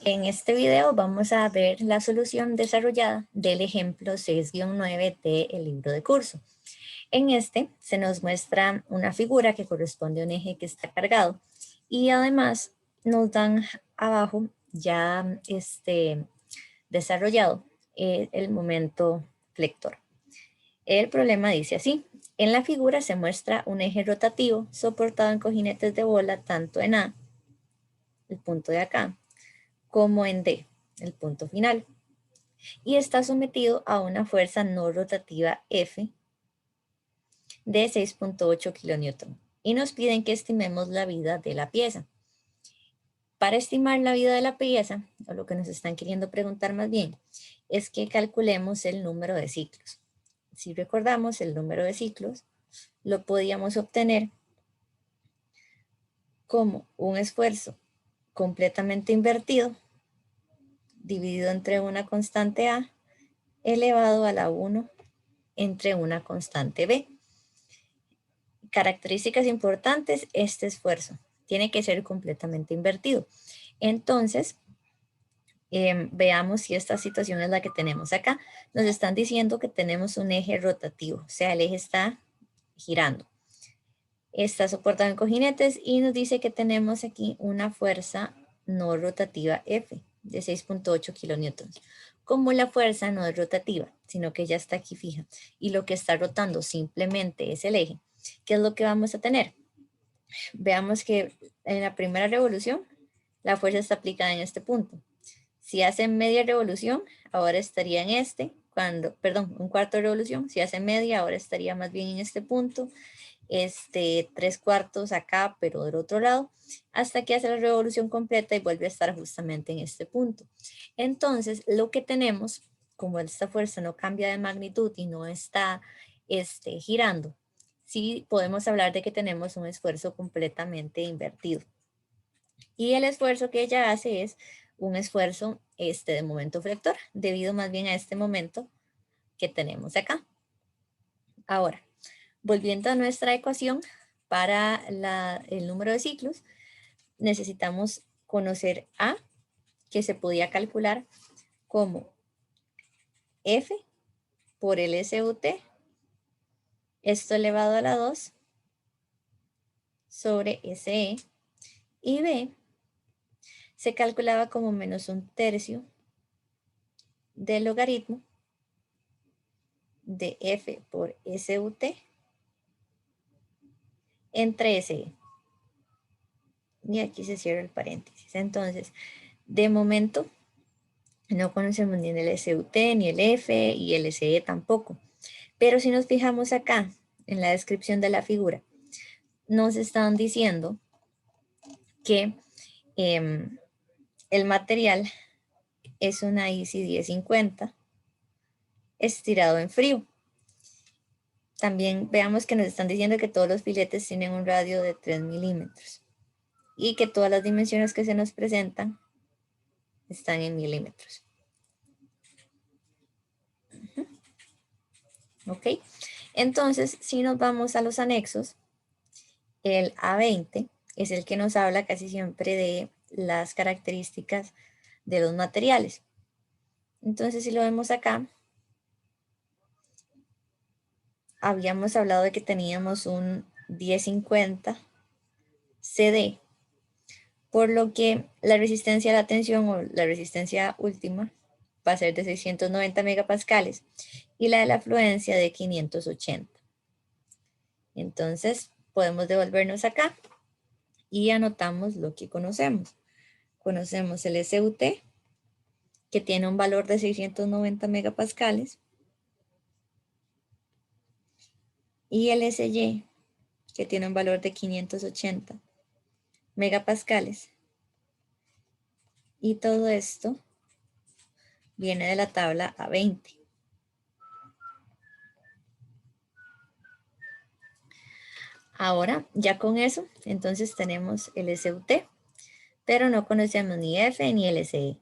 En este video vamos a ver la solución desarrollada del ejemplo 6-9 del libro de curso. En este se nos muestra una figura que corresponde a un eje que está cargado y además nos dan abajo ya desarrollado el momento flector. El problema dice así: en la figura se muestra un eje rotativo soportado en cojinetes de bola tanto en A, el punto de acá, como en D, el punto final, y está sometido a una fuerza no rotativa F de 6.8 kN y nos piden que estimemos la vida de la pieza. Para estimar la vida de la pieza, o lo que nos están queriendo preguntar más bien, es que calculemos el número de ciclos. Si recordamos el número de ciclos, lo podíamos obtener como un esfuerzo completamente invertido dividido entre una constante A elevado a la 1 entre una constante B. Características importantes: este esfuerzo tiene que ser completamente invertido. Entonces, veamos si esta situación es la que tenemos acá. Nos están diciendo que tenemos un eje rotativo, o sea, el eje está girando. Está soportado en cojinetes y nos dice que tenemos aquí una fuerza no rotativa F de 6.8 kN. Como la fuerza no es rotativa, sino que ya está aquí fija y lo que está rotando simplemente es el eje, ¿qué es lo que vamos a tener? Veamos que en la primera revolución la fuerza está aplicada en este punto. Si hace media revolución, ahora estaría en un cuarto de revolución. Si hace media, ahora estaría más bien en este punto. 3/4 acá, pero del otro lado, hasta que hace la revolución completa y vuelve a estar justamente en este punto. Entonces, lo que tenemos, como esta fuerza no cambia de magnitud y no está girando, sí podemos hablar de que tenemos un esfuerzo completamente invertido. Y el esfuerzo que ella hace es un esfuerzo de momento flector, debido más bien a este momento que tenemos acá. Ahora, volviendo a nuestra ecuación, para el número de ciclos, necesitamos conocer A, que se podía calcular como F por el SUT, esto elevado a la 2 sobre SE, y B se calculaba como menos 1/3 del logaritmo de F por SUT entre SE. Y aquí se cierra el paréntesis. Entonces, de momento, no conocemos ni el SUT, ni el F y el SE tampoco. Pero si nos fijamos acá, en la descripción de la figura, nos están diciendo que el material es una Easy 1050 estirado en frío. También veamos que nos están diciendo que todos los filetes tienen un radio de 3 milímetros y que todas las dimensiones que se nos presentan están en milímetros. ¿Ok? Entonces, si nos vamos a los anexos, el A20 es el que nos habla casi siempre de las características de los materiales. Entonces, si lo vemos acá, habíamos hablado de que teníamos un 1050 CD, por lo que la resistencia a la tensión o la resistencia última va a ser de 690 megapascales y la de la afluencia de 580. Entonces, podemos devolvernos acá y anotamos lo que conocemos. Conocemos el SUT, que tiene un valor de 690 megapascales, y el SY, que tiene un valor de 580 megapascales. Y todo esto viene de la tabla A20. Ahora, ya con eso, entonces tenemos el SUT, pero no conocemos ni F ni el SE.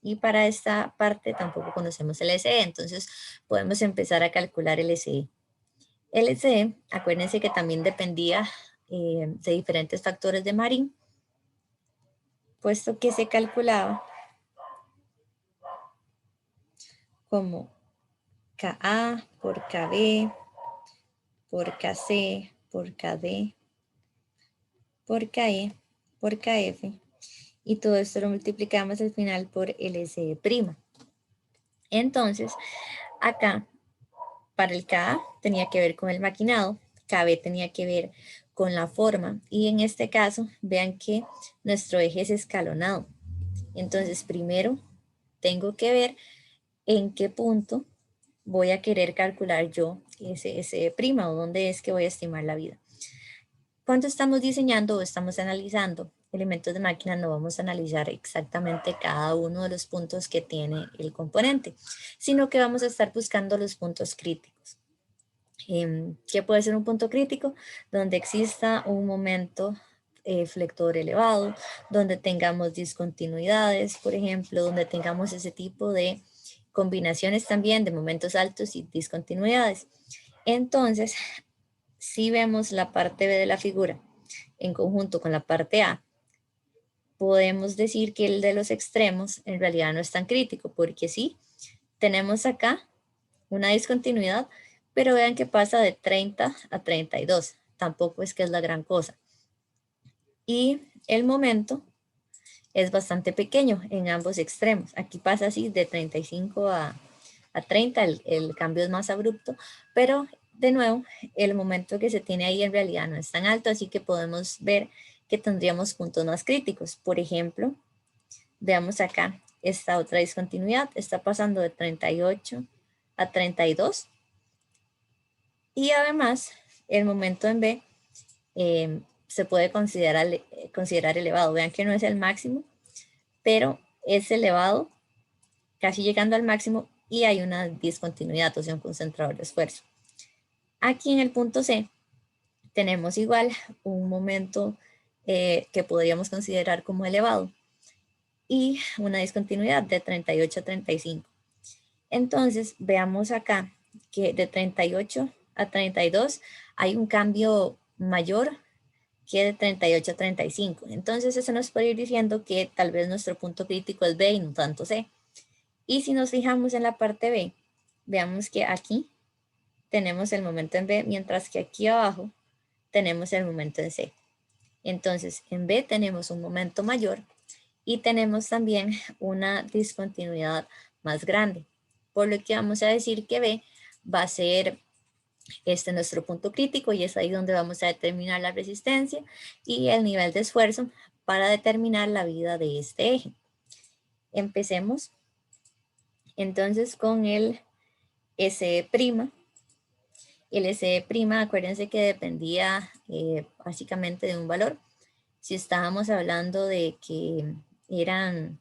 Y para esta parte tampoco conocemos el SE, entonces podemos empezar a calcular el SE. El SE, acuérdense que también dependía de diferentes factores de Marin, puesto que se calculaba como KA por KB, por KC, por KD, por KE, por KF, y todo esto lo multiplicamos al final por LSE'. Entonces, acá, para el KA tenía que ver con el maquinado, KB tenía que ver con la forma, y en este caso, vean que nuestro eje es escalonado. Entonces, primero tengo que ver en qué punto voy a querer calcular yo ese prima o dónde es que voy a estimar la vida. Cuando estamos diseñando o estamos analizando elementos de máquina, no vamos a analizar exactamente cada uno de los puntos que tiene el componente, sino que vamos a estar buscando los puntos críticos. ¿Qué puede ser un punto crítico? Donde exista un momento flector elevado, donde tengamos discontinuidades, por ejemplo, donde tengamos ese tipo de combinaciones también de momentos altos y discontinuidades. Entonces, si vemos la parte B de la figura en conjunto con la parte A, podemos decir que el de los extremos en realidad no es tan crítico, porque sí, tenemos acá una discontinuidad, pero vean que pasa de 30 a 32. Tampoco es que es la gran cosa. Y el momento es bastante pequeño en ambos extremos. Aquí pasa así de 35 a 30, el cambio es más abrupto, pero de nuevo, el momento que se tiene ahí en realidad no es tan alto, así que podemos ver que tendríamos puntos más críticos. Por ejemplo, veamos acá esta otra discontinuidad, está pasando de 38 a 32. Y además, el momento en B se puede considerar elevado. Vean que no es el máximo, pero es elevado, casi llegando al máximo, y hay una discontinuidad, o sea, un concentrador de esfuerzo. Aquí en el punto C tenemos igual un momento que podríamos considerar como elevado y una discontinuidad de 38 a 35. Entonces, veamos acá que de 38 a 32 hay un cambio mayor que de 38 a 35. Entonces, eso nos puede ir diciendo que tal vez nuestro punto crítico es B y no tanto C. Y si nos fijamos en la parte B, veamos que aquí tenemos el momento en B, mientras que aquí abajo tenemos el momento en C. Entonces, en B tenemos un momento mayor y tenemos también una discontinuidad más grande, por lo que vamos a decir que B va a ser nuestro punto crítico, y es ahí donde vamos a determinar la resistencia y el nivel de esfuerzo para determinar la vida de este eje. Empecemos entonces con el SE'. El SE', acuérdense que dependía básicamente de un valor. Si estábamos hablando de que eran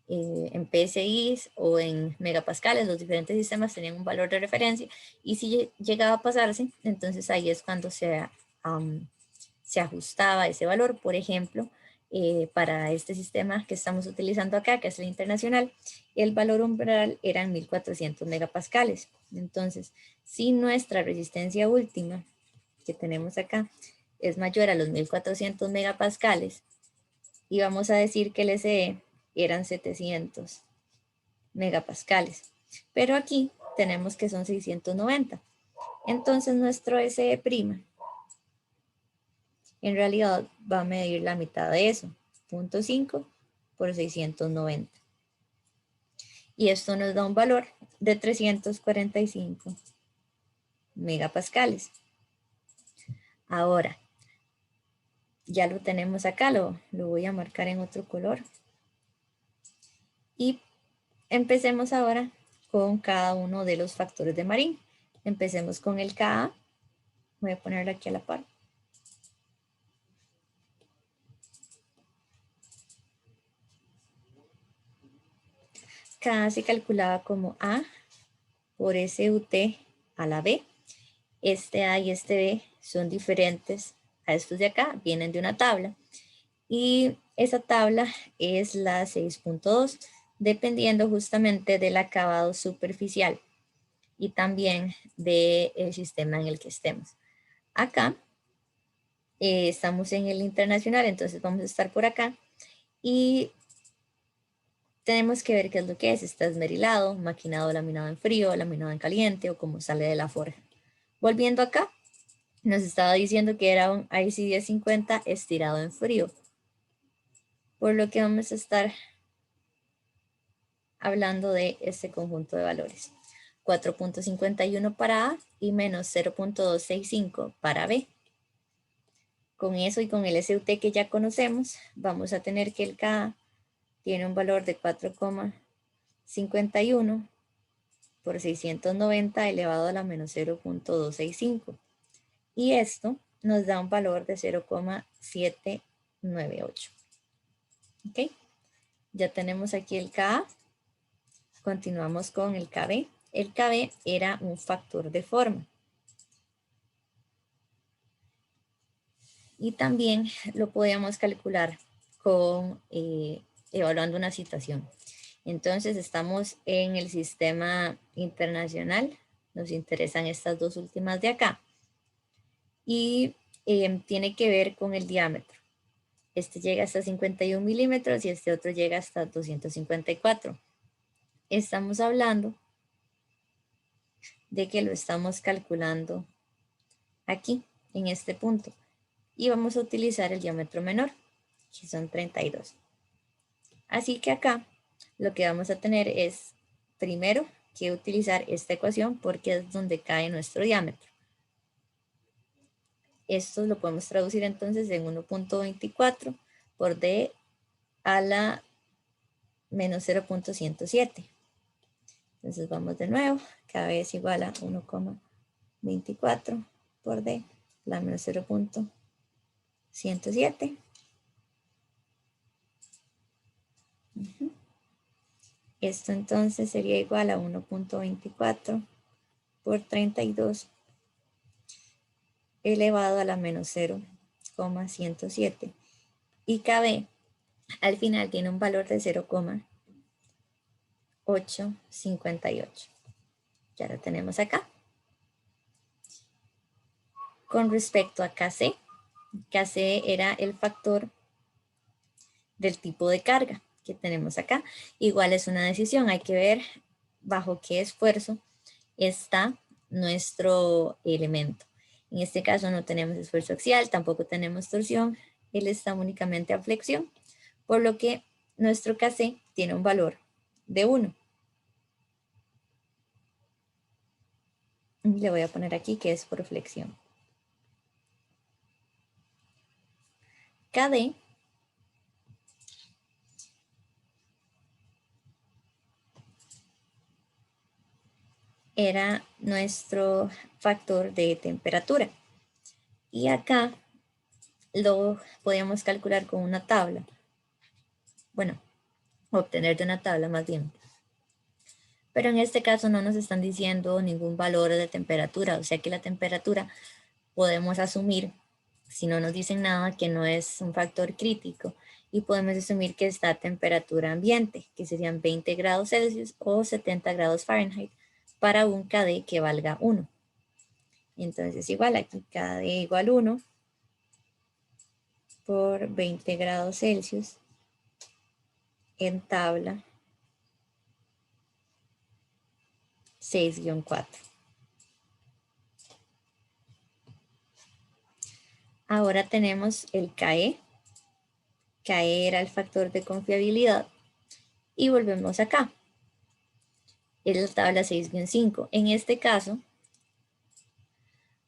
en PSI o en megapascales, los diferentes sistemas tenían un valor de referencia, y si llegaba a pasarse, entonces ahí es cuando se ajustaba ese valor. Por ejemplo, para este sistema que estamos utilizando acá, que es el internacional, el valor umbral eran 1400 megapascales. Entonces, si nuestra resistencia última que tenemos acá es mayor a los 1400 megapascales, y vamos a decir que el SE eran 700 megapascales, pero aquí tenemos que son 690. Entonces nuestro SE' en realidad va a medir la mitad de eso, 0.5 por 690. Y esto nos da un valor de 345 megapascales. Ahora, ya lo tenemos acá, lo voy a marcar en otro color. Y empecemos ahora con cada uno de los factores de Marín. Empecemos con el Ka. Voy a ponerlo aquí a la par. K se calculaba como A por SUT a la B. Este A y este B son diferentes a estos de acá, vienen de una tabla. Y esa tabla es la 6.2, dependiendo justamente del acabado superficial y también del sistema en el que estemos. Acá estamos en el internacional, entonces vamos a estar por acá. Y tenemos que ver qué es lo que es. Está esmerilado, maquinado, laminado en frío, laminado en caliente o como sale de la forja. Volviendo acá, nos estaba diciendo que era un IC 1050 estirado en frío. Por lo que vamos a estar hablando de este conjunto de valores. 4.51 para A y menos 0.265 para B. Con eso y con el SUT que ya conocemos, vamos a tener que el K tiene un valor de 4,51 por 690 elevado a la menos 0.265. Y esto nos da un valor de 0,798. ¿Ok? Ya tenemos aquí el Ka. Continuamos con el KB. El KB era un factor de forma. Y también lo podíamos calcular con evaluando una situación. Entonces estamos en el sistema internacional. Nos interesan estas dos últimas de acá. Y tiene que ver con el diámetro. Este llega hasta 51 milímetros y este otro llega hasta 254. Estamos hablando de que lo estamos calculando aquí, en este punto. Y vamos a utilizar el diámetro menor, que son 32. Así que acá lo que vamos a tener es, primero, que utilizar esta ecuación porque es donde cae nuestro diámetro. Esto lo podemos traducir entonces en 1.24 por D a la menos 0.107. Entonces vamos de nuevo, KB es igual a 1,24 por D, la menos 0.107. Esto entonces sería igual a 1.24 por 32 elevado a la menos 0,107. Y KB al final tiene un valor de 0,858. Ya lo tenemos acá. Con respecto a KC, KC era el factor del tipo de carga que tenemos acá. Igual es una decisión, hay que ver bajo qué esfuerzo está nuestro elemento. En este caso no tenemos esfuerzo axial, tampoco tenemos torsión, él está únicamente a flexión, por lo que nuestro KC tiene un valor de 1. Le voy a poner aquí que es por flexión. KD era nuestro factor de temperatura. Y acá lo podíamos calcular con una tabla. Bueno, obtener de una tabla más bien. Pero en este caso no nos están diciendo ningún valor de temperatura, o sea que la temperatura podemos asumir, si no nos dicen nada, que no es un factor crítico y podemos asumir que está a temperatura ambiente, que serían 20 grados Celsius o 70 grados Fahrenheit para un KD que valga 1. Entonces igual aquí KD igual 1 por 20 grados Celsius en tabla 6-4. Ahora tenemos el KE. KE era el factor de confiabilidad. Y volvemos acá. Es la tabla 6-5. En este caso,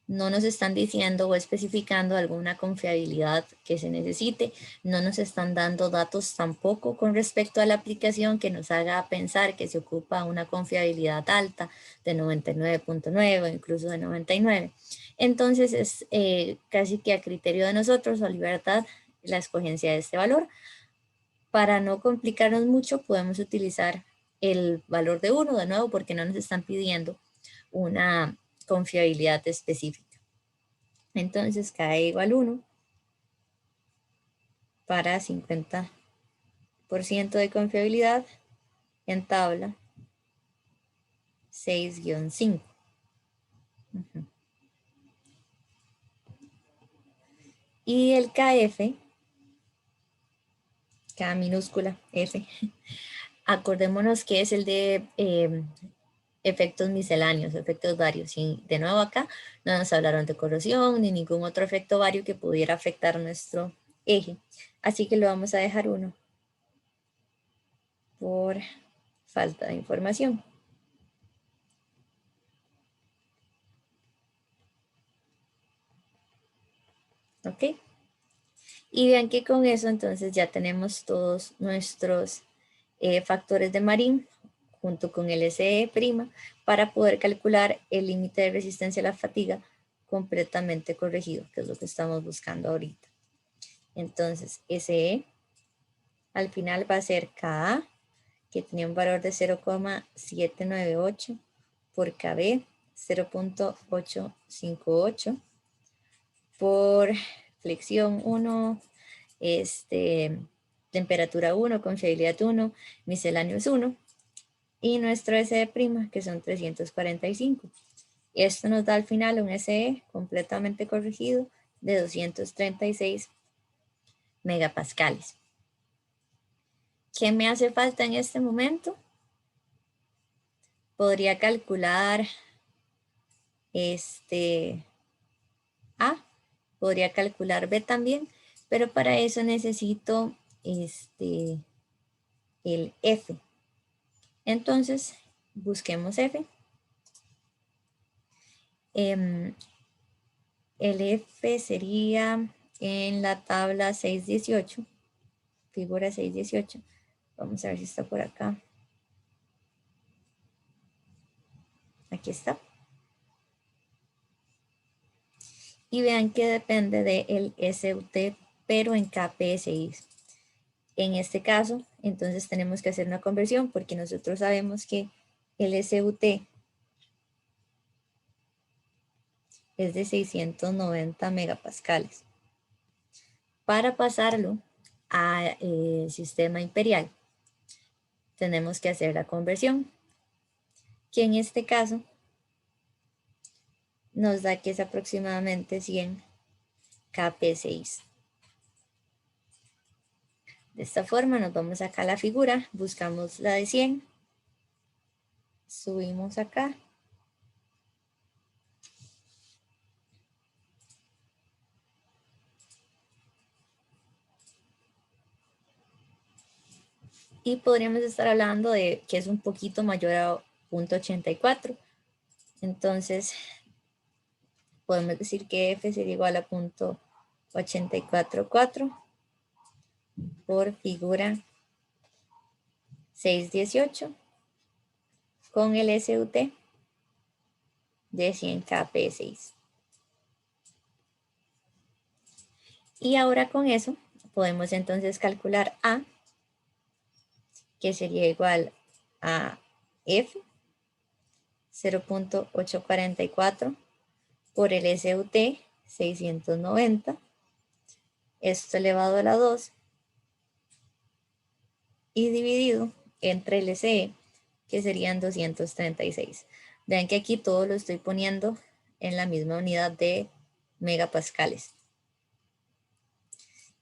no nos están diciendo o especificando alguna confiabilidad que se necesite. No nos están dando datos tampoco con respecto a la aplicación que nos haga pensar que se ocupa una confiabilidad alta de 99.9 o incluso de 99. Entonces es casi que a criterio de nosotros o libertad la escogencia de este valor. Para no complicarnos mucho podemos utilizar el valor de 1 de nuevo porque no nos están pidiendo una confiabilidad específica. Entonces KE igual 1 para 50% de confiabilidad en tabla 6-5. Y el KF, K minúscula F, Acordémonos que es el de efectos misceláneos, efectos varios. Y de nuevo acá no nos hablaron de corrosión ni ningún otro efecto vario que pudiera afectar nuestro eje. Así que lo vamos a dejar 1 por falta de información. ¿Ok? Y vean que con eso entonces ya tenemos todos nuestros factores de Marín junto con el SE' para poder calcular el límite de resistencia a la fatiga completamente corregido, que es lo que estamos buscando ahorita. Entonces, SE al final va a ser Ka, que tenía un valor de 0,798 por KB, 0,858 por flexión 1, temperatura 1, confiabilidad 1, misceláneo es 1, y nuestro SE', que son 345. Esto nos da al final un SE completamente corregido de 236 megapascales. ¿Qué me hace falta en este momento? Podría calcular A, podría calcular B también, pero para eso necesito el F. Entonces, busquemos F. El F sería en la tabla 618, figura 618. Vamos a ver si está por acá. Aquí está. Y vean que depende del SUT, pero en KPSI. En este caso, entonces tenemos que hacer una conversión porque nosotros sabemos que el SUT es de 690 megapascales. Para pasarlo a sistema imperial, tenemos que hacer la conversión, que en este caso nos da que es aproximadamente 100 kPa. De esta forma nos vamos acá a la figura, buscamos la de 100, subimos acá. Y podríamos estar hablando de que es un poquito mayor a 0.84. Entonces, podemos decir que F sería igual a 0.844 por figura 618 con el SUT de 100 kPa. Y ahora con eso podemos entonces calcular A, que sería igual a F, 0.844 por el SUT, 690, esto elevado a la 2, y dividido entre el SE, que serían 236. Vean que aquí todo lo estoy poniendo en la misma unidad de megapascales.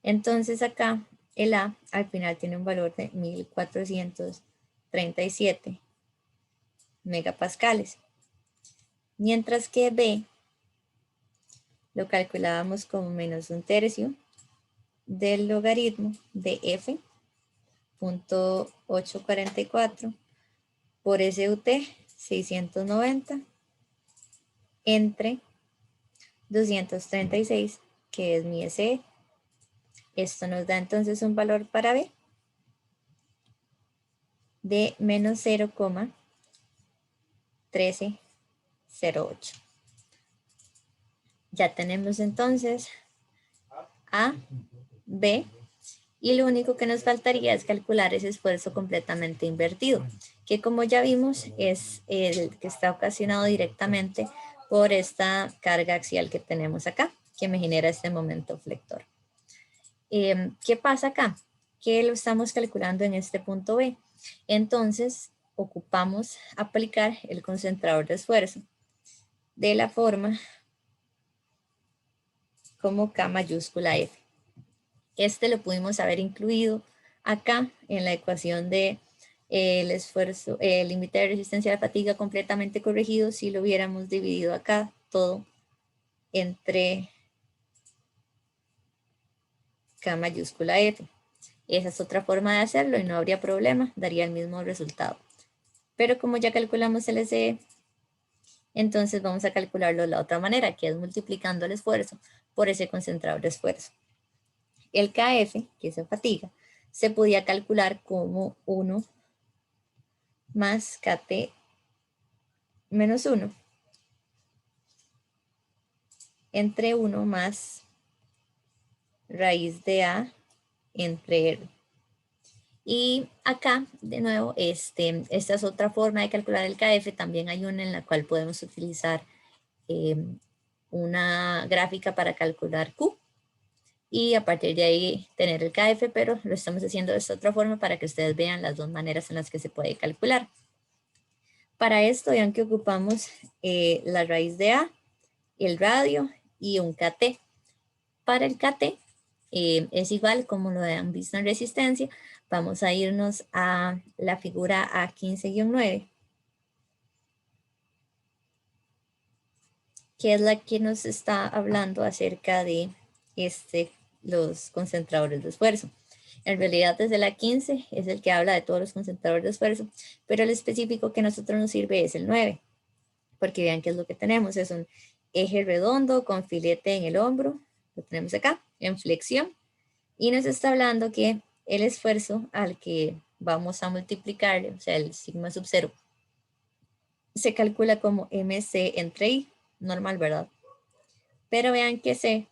Entonces acá el A al final tiene un valor de 1437 megapascales. Mientras que B lo calculábamos como menos un tercio del logaritmo de F, 0.844 por SUT, 690, entre 236, que es mi SE. Esto nos da entonces un valor para B de menos 0,1308. Ya tenemos entonces A, B, y lo único que nos faltaría es calcular ese esfuerzo completamente invertido, que como ya vimos es el que está ocasionado directamente por esta carga axial que tenemos acá, que me genera este momento flector. ¿Qué pasa acá? Que lo estamos calculando en este punto B. Entonces, ocupamos aplicar el concentrador de esfuerzo de la forma como K mayúscula F. Este lo pudimos haber incluido acá en la ecuación de el esfuerzo, el límite de resistencia a la fatiga completamente corregido si lo hubiéramos dividido acá todo entre K mayúscula F. Esa es otra forma de hacerlo y no habría problema, daría el mismo resultado. Pero como ya calculamos el SE, entonces vamos a calcularlo de la otra manera, que es multiplicando el esfuerzo por ese concentrador de esfuerzo. El KF, que es en fatiga, se podía calcular como 1 más KT menos 1 entre 1 más raíz de A entre R. Y acá, de nuevo, esta es otra forma de calcular el KF. También hay una en la cual podemos utilizar una gráfica para calcular Q. Y a partir de ahí tener el KF, pero lo estamos haciendo de esta otra forma para que ustedes vean las dos maneras en las que se puede calcular. Para esto, vean que ocupamos la raíz de A, el radio y un KT. Para el KT es igual como lo han visto en resistencia. Vamos a irnos a la figura A15-9, que es la que nos está hablando acerca de los concentradores de esfuerzo. En realidad desde la 15 es el que habla de todos los concentradores de esfuerzo, pero el específico que a nosotros nos sirve es el 9, porque vean qué es lo que tenemos. Es un eje redondo con filete en el hombro, lo tenemos acá, en flexión, y nos está hablando que el esfuerzo al que vamos a multiplicarle, o sea, el sigma sub 0, se calcula como MC entre I, normal, ¿verdad? Pero vean que C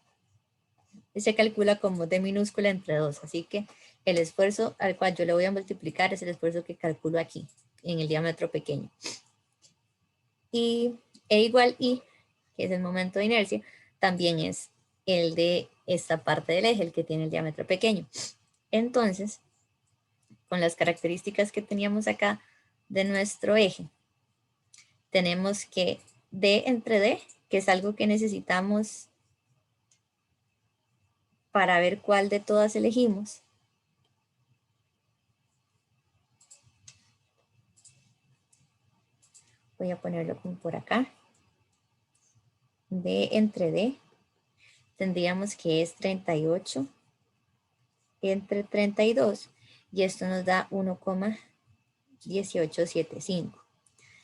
se calcula como D minúscula entre 2, así que el esfuerzo al cual yo le voy a multiplicar es el esfuerzo que calculo aquí, en el diámetro pequeño. Y E igual I, que es el momento de inercia, también es el de esta parte del eje, el que tiene el diámetro pequeño. Entonces, con las características que teníamos acá de nuestro eje, tenemos que D entre D, que es algo que necesitamos para ver cuál de todas elegimos. Voy a ponerlo como por acá. D entre D, tendríamos que es 38 entre 32, y esto nos da 1,1875.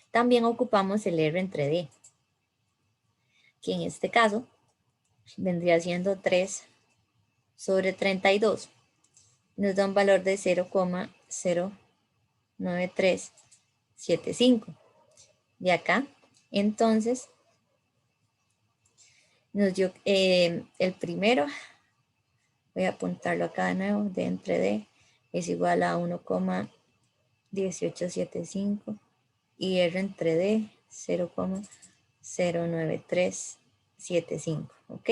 También ocupamos el R entre D, que en este caso vendría siendo 3 sobre 32. Nos da un valor de 0,09375. De acá, entonces, nos dio el primero, voy a apuntarlo acá de nuevo, D entre D es igual a 1,1875 y R entre D 0,09375, ¿ok?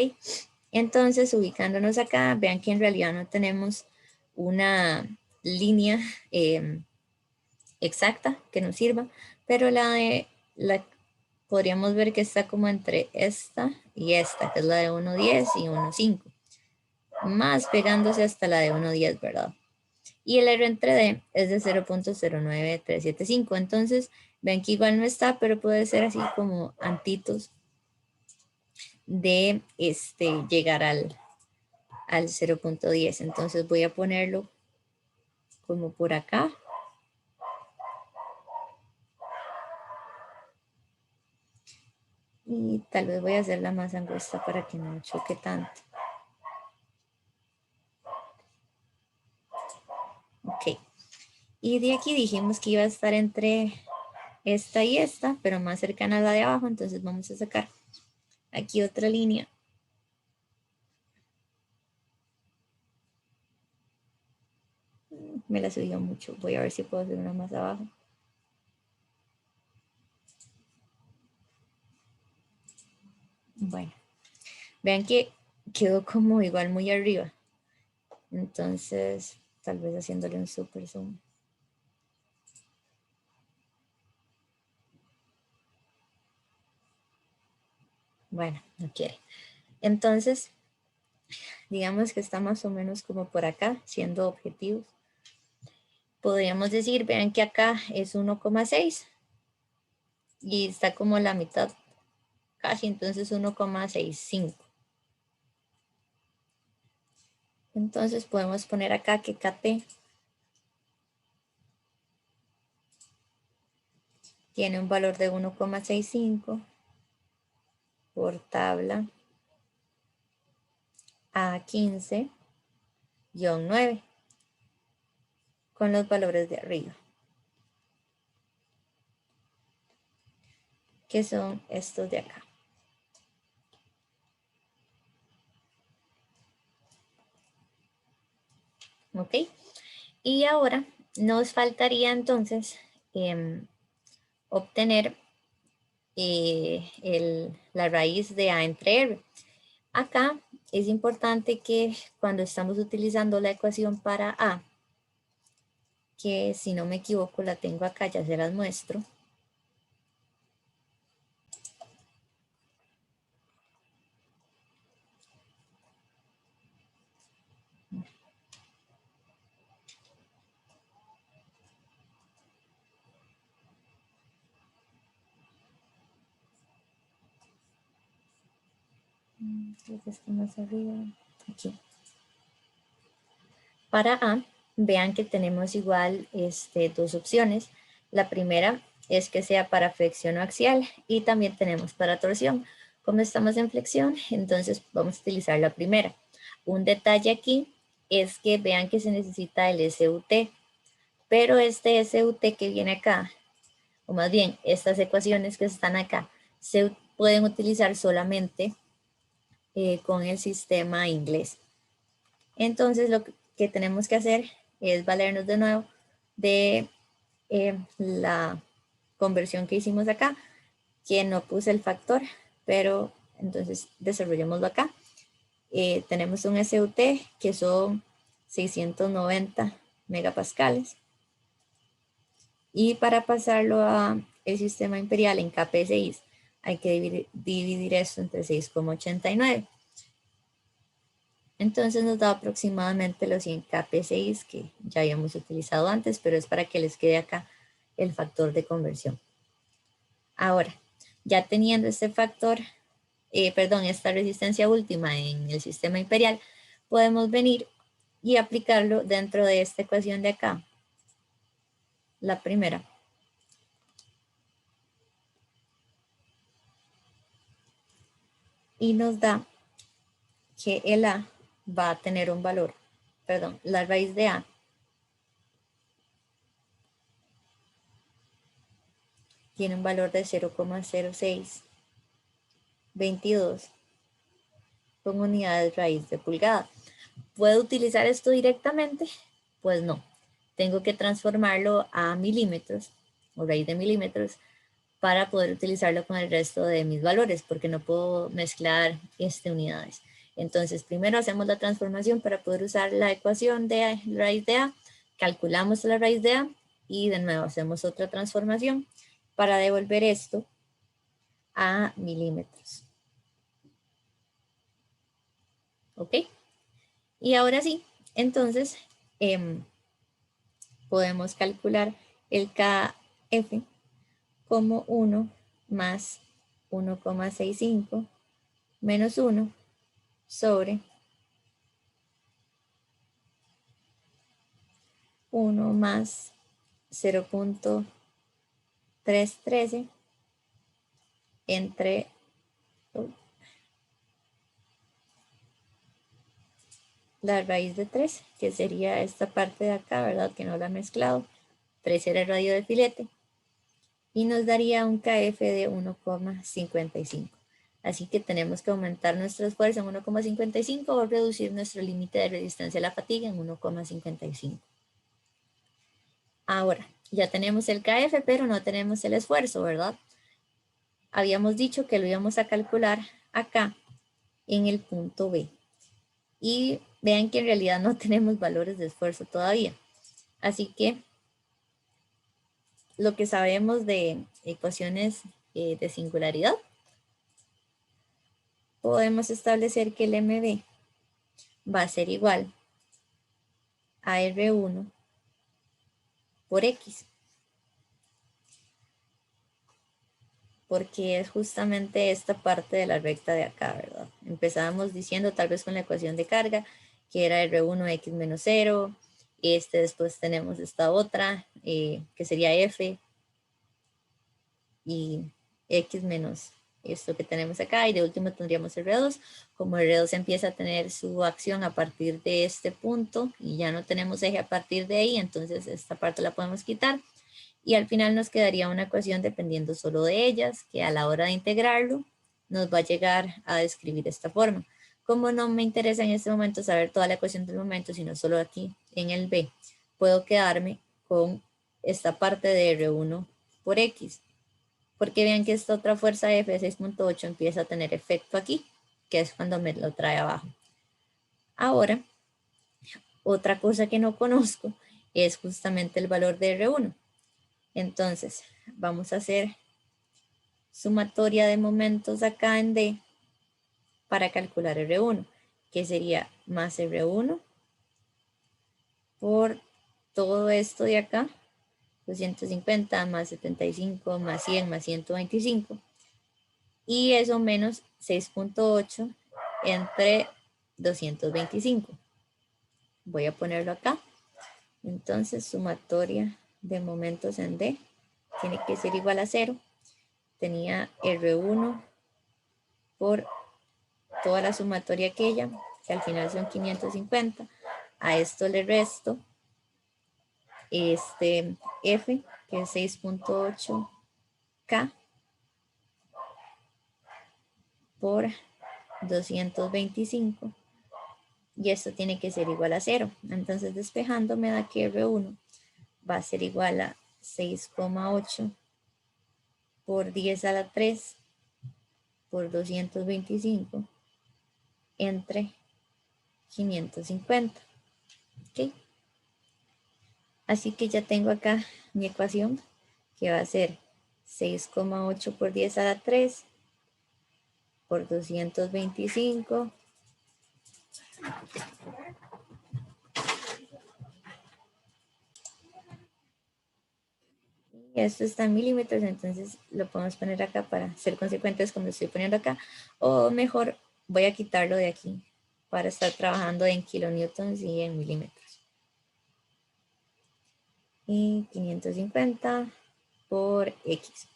Entonces, ubicándonos acá, vean que en realidad no tenemos una línea exacta que nos sirva, pero podríamos ver que está como entre esta y esta, que es la de 1,10 y 1,5, más pegándose hasta la de 1,10, ¿verdad? Y el R entre D es de 0,09375. Entonces, ven que igual no está, pero puede ser así como antitos de llegar al 0,10. Entonces voy a ponerlo como por acá. Y tal vez voy a hacerla más angosta para que no choque tanto. Ok. Y de aquí dijimos que iba a estar entre esta y esta, pero más cercana a la de abajo. Entonces vamos a sacar aquí otra línea. Me la subió mucho. Voy a ver si puedo hacer una más abajo. Bueno, vean que quedó como igual muy arriba. Entonces, tal vez haciéndole un super zoom. Bueno, no quiere. Entonces, digamos que está más o menos como por acá, siendo objetivos. podríamos decir, vean que acá es 1,6 y está como la mitad casi, entonces 1,65. Entonces podemos poner acá que KT tiene un valor de 1,65 por tabla A15-9 con los valores de arriba, que son estos de acá. ¿Ok? Y ahora nos faltaría entonces obtener la raíz de A entre R. Acá es importante que cuando estamos utilizando la ecuación para A, que si no me equivoco la tengo acá, ya se las muestro. Creo que está más arriba. Aquí. Para A, vean que tenemos igual dos opciones. La primera es que sea para flexión o axial y también tenemos para torsión. Como estamos en flexión, entonces vamos a utilizar la primera. Un detalle aquí es que vean que se necesita el SUT, pero este SUT que viene acá, o más bien estas ecuaciones que están acá, se pueden utilizar solamente con el sistema inglés. Entonces lo que tenemos que hacer es valernos de nuevo de la conversión que hicimos acá, que no puse el factor, pero entonces desarrollémoslo acá. Tenemos un SUT que son 690 megapascales. Y para pasarlo a el sistema imperial en KP6 hay que dividir esto entre 6,89. Entonces nos da aproximadamente los 100 KP6 que ya habíamos utilizado antes, pero es para que les quede acá el factor de conversión. Ahora, ya teniendo este factor, esta resistencia última en el sistema imperial, podemos venir y aplicarlo dentro de esta ecuación de acá, la primera. Y nos da que el A va a tener un valor, la raíz de A tiene un valor de 0,0622 con unidades raíz de pulgada. ¿Puedo utilizar esto directamente? Pues no. Tengo que transformarlo a milímetros o raíz de milímetros para poder utilizarlo con el resto de mis valores, porque no puedo mezclar unidades. Entonces, primero hacemos la transformación para poder usar la ecuación de raíz de A, calculamos la raíz de A y de nuevo hacemos otra transformación para devolver esto a milímetros. ¿Ok? Y ahora sí, entonces podemos calcular el KF como 1 más 1,65 menos 1 sobre 1 más 0,313 entre la raíz de 3, que sería esta parte de acá, ¿verdad? Que no la he mezclado. 3 era el radio de filete. Y nos daría un KF de 1,55. Así que tenemos que aumentar nuestro esfuerzo en 1,55 o reducir nuestro límite de resistencia a la fatiga en 1,55. Ahora, ya tenemos el KF, pero no tenemos el esfuerzo, ¿verdad? Habíamos dicho que lo íbamos a calcular acá en el punto B. Y vean que en realidad no tenemos valores de esfuerzo todavía. Así que lo que sabemos de ecuaciones de singularidad, podemos establecer que el MB va a ser igual a R1 por X. Porque es justamente esta parte de la recta de acá, ¿verdad? Empezábamos diciendo tal vez con la ecuación de carga, que era R1X menos 0. Después tenemos esta otra, que sería F y X menos esto que tenemos acá. Y de último tendríamos R2. Como R2 empieza a tener su acción a partir de este punto y ya no tenemos eje a partir de ahí, entonces esta parte la podemos quitar. Y al final nos quedaría una ecuación dependiendo solo de ellas, que a la hora de integrarlo nos va a llegar a describir esta forma. Como no me interesa en este momento saber toda la ecuación del momento, sino solo aquí en el B, puedo quedarme con esta parte de R1 por X. Porque vean que esta otra fuerza F de 6.8 empieza a tener efecto aquí, que es cuando me lo trae abajo. Ahora, otra cosa que no conozco es justamente el valor de R1. Entonces, vamos a hacer sumatoria de momentos acá en D para calcular R1, que sería más R1 por todo esto de acá, 250 más 75 más 100 más 125, y eso menos 6.8 entre 225. Voy a ponerlo acá. Entonces, sumatoria de momentos en D tiene que ser igual a 0. Tenía R1 por toda la sumatoria aquella, que al final son 550. A esto le resto este F, que es 6.8K por 225. Y esto tiene que ser igual a 0. Entonces, despejando me da que R1 va a ser igual a 6,8 por 10 a la 3 por 225 entre 550. ¿Ok? Así que ya tengo acá mi ecuación, que va a ser 6,8 por 10 a la 3 por 225 y esto está en milímetros, entonces lo podemos poner acá para ser consecuentes como lo estoy poniendo acá, o mejor voy a quitarlo de aquí para estar trabajando en kilonewtons y en milímetros. Y 550 por X.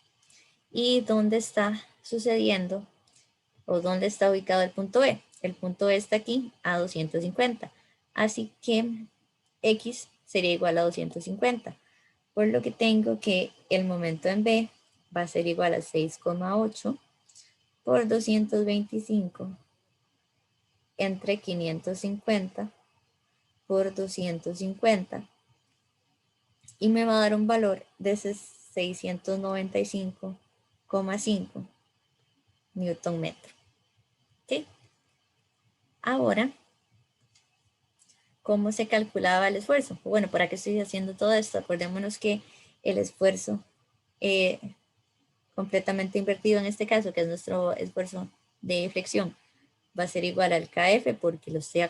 ¿Y dónde está sucediendo o dónde está ubicado el punto E? El punto E está aquí a 250. Así que X sería igual a 250. Por lo que tengo que el momento en B va a ser igual a 6,8 por 225 entre 550 por 250. Y me va a dar un valor de 695,5 newton metro. ¿Ok? Ahora, ¿cómo se calculaba el esfuerzo? Bueno, ¿para qué estoy haciendo todo esto? Acordémonos que el esfuerzo completamente invertido en este caso, que es nuestro esfuerzo de flexión, va a ser igual al KF porque lo estoy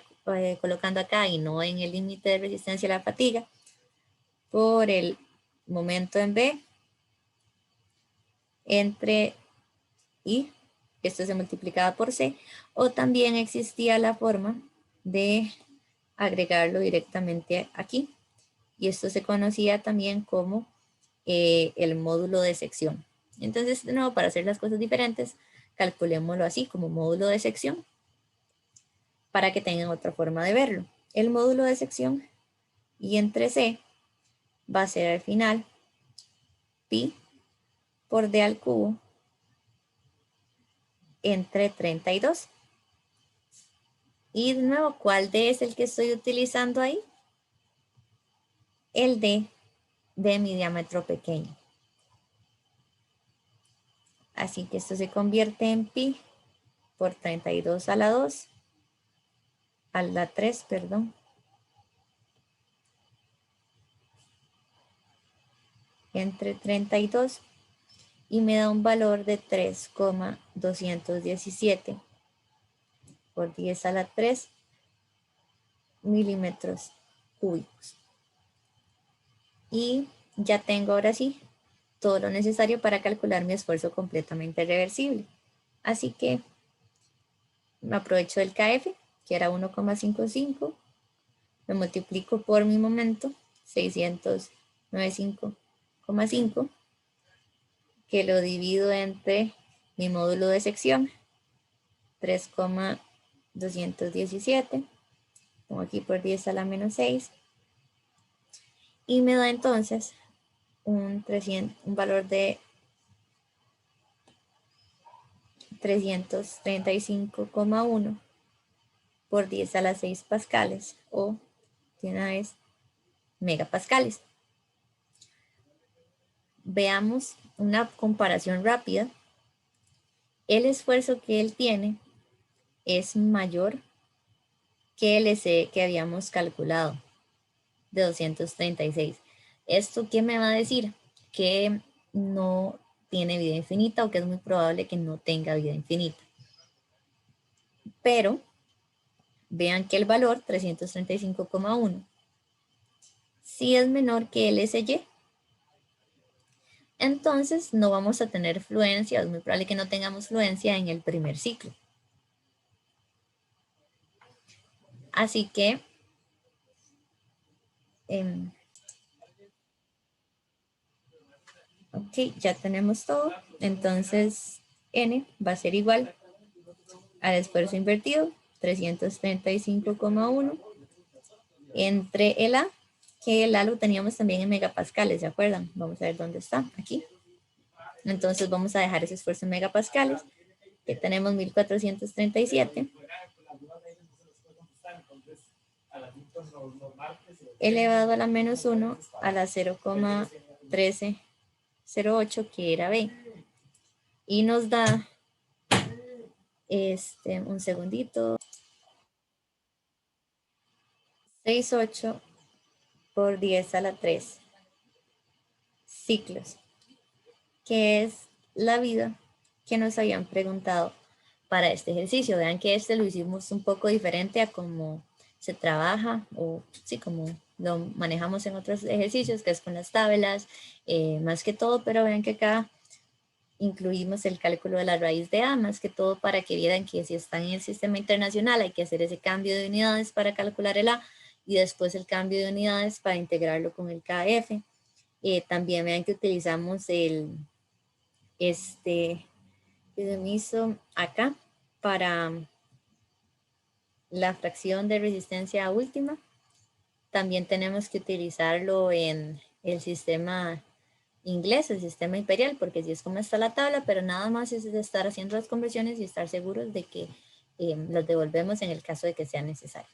colocando acá y no en el límite de resistencia a la fatiga, por el momento en B entre I, esto se multiplicaba por C, o también existía la forma de agregarlo directamente aquí, y esto se conocía también como el módulo de sección. Entonces, de nuevo, para hacer las cosas diferentes, calculémoslo así, como módulo de sección, para que tengan otra forma de verlo. El módulo de sección y entre C va a ser al final pi por d al cubo entre 32. Y de nuevo, ¿cuál d es el que estoy utilizando ahí? El d de mi diámetro pequeño. Así que esto se convierte en pi por 32 a la 2, a la 3, perdón, entre 32 y me da un valor de 3,217 por 10 a la 3 milímetros cúbicos. Y ya tengo ahora sí todo lo necesario para calcular mi esfuerzo completamente reversible. Así que me aprovecho del KF, que era 1,55, lo multiplico por mi momento, 695,5, que lo divido entre mi módulo de sección, 3,217, pongo aquí por 10 a la menos 6, y me da entonces un valor de 335,1 por 10 a la 6 pascales, o de una vez megapascales. Veamos una comparación rápida. El esfuerzo que él tiene es mayor que el S que habíamos calculado, de 236. ¿Esto qué me va a decir? Que no tiene vida infinita, o que es muy probable que no tenga vida infinita. Pero vean que el valor 335,1 sí es menor que el SY. Entonces no vamos a tener fluencia, es muy probable que no tengamos fluencia en el primer ciclo. Así que ok, ya tenemos todo. Entonces N va a ser igual al esfuerzo invertido, 335,1, entre el A, que el A lo teníamos también en megapascales, ¿se acuerdan? Vamos a ver dónde está, aquí. Entonces vamos a dejar ese esfuerzo en megapascales, que tenemos 1437, elevado a la menos 1 a la 0,1308, que era B. Y nos da, un segundito, 68 por 10 a la 3 ciclos, que es la vida que nos habían preguntado para este ejercicio. Vean que este lo hicimos un poco diferente a cómo se trabaja, o sí, como lo manejamos en otros ejercicios, que es con las tablas, más que todo, pero vean que acá incluimos el cálculo de la raíz de A, más que todo para que vieran que si están en el sistema internacional hay que hacer ese cambio de unidades para calcular el A, y después el cambio de unidades para integrarlo con el KF. También vean que utilizamos el que se me hizo acá para la fracción de resistencia última. También tenemos que utilizarlo en el sistema inglés, el sistema imperial, porque así es como está la tabla, pero nada más es de estar haciendo las conversiones y estar seguros de que los devolvemos en el caso de que sea necesario.